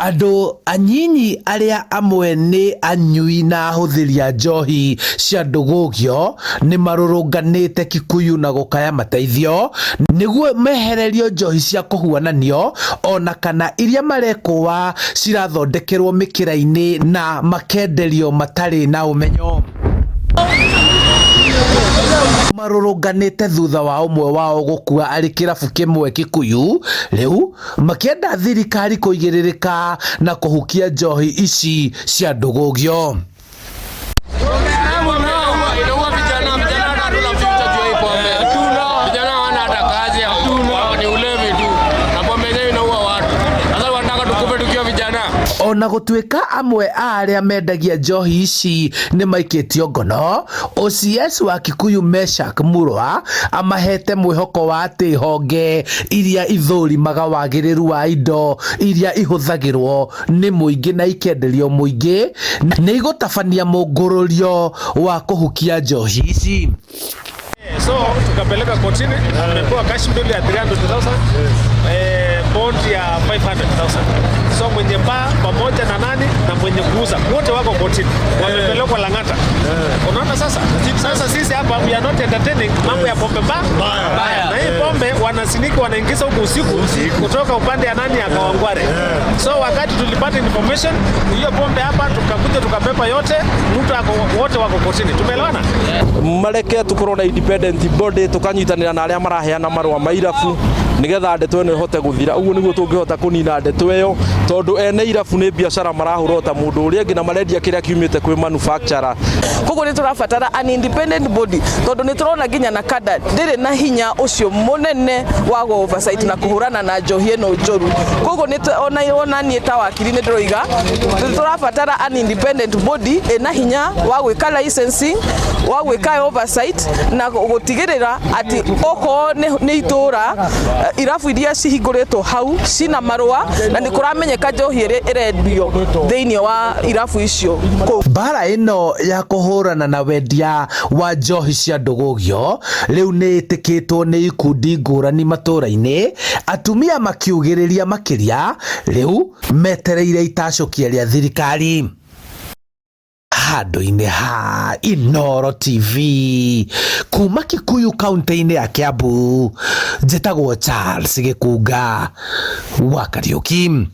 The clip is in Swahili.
Andũ anyinyi aria amwe ni anyui na ahũthĩri njohi cia ndũgũgio ni marũrũnganĩte Kikuyu na gũkaya mateithio nĩguo mehererio njohi cia kũhuananio ona kana iria marekũwa cirathondekerwo mĩkĩra-inĩ na makenderio matarĩ na ũmenyo. Marũrũnganĩte thutha wa ũmwe wao gũkua arĩ kĩrabu kĩmwe Kikuyu, rĩu makĩenda thirikari kũigĩrĩrĩka na kũhukia njohi ici cia ndũgũgio. Ona gũtuĩka amwe a arĩa mendagia njohi ici nĩ maikĩtio ngono, OCS wa Kikuyu Meshak Murwa amahete mwĩhoko wa atĩ honge iria ithũrimaga wagĩrĩru wa indo iria ihũthagĩrwo nĩ mũingĩ na ikenderio mũingĩ nĩ igũtabania mũngũrũrio wa kũhukia njohi ici. So tukapeleka kotini, amepewa cash bill ya 300,000, bond ya 500,000. So mwenye baa pamoja na nani na mwenye kuuza wote wako kotini, wamepelekwa Lang'ata. Unaona sasa sisi hapa we are not entertaining mambo ya pombe baya. Na hii pombe wanasiniki wanaingiza huko usiku kutoka upande ya nani ya Kawangware. So wakati tulipata information hiyo pombe hapa tukakuja tukapepa yote, mtu wote wako kotini. Tumeelewana? Mareke tukorwo na independent body tukanyitanira na aria maraheana marwa mairabu nigetha ndeto ĩno ihote guthira. Uguo niguo tungihota kunina ndeto iyo tondu ene irabu ni biashara marahũra ta mundu uria ngina marendia kiria kiumite kwi manufacturer. Koguo ni turabatara an independent body tondu ni turona nginya na kada ndire na hinya ucio munene wa oversight na kuhurana na njohi eno njoru. Koguo ni ona nie ta wakiri ni ndiroiga turabatara an independent body ena hinya wa gwika licensing, wa gwika oversight na gutigirira ati oko ni itura irabu iria cihingũrĩtwo hau cina marũa na nĩ kũramenyeka njohi ĩrĩa ĩrendio thĩinĩ wa irabu icio. Mbara ĩno ya kũhũrana na wendia wa njohi cia ndũgũgio rĩu nĩ ĩtĩkĩtwo nĩ ikundi ngũrani matũra-inĩ, atumia makiugĩrĩria makĩria rĩu metereire itacũkia rĩa thirikari. Handũ-inĩ ha Inooro TV kuma Kikuyu kaunti-inĩ ya Kiambu, njĩtagwo Charles Gĩkunga wa Kariũki.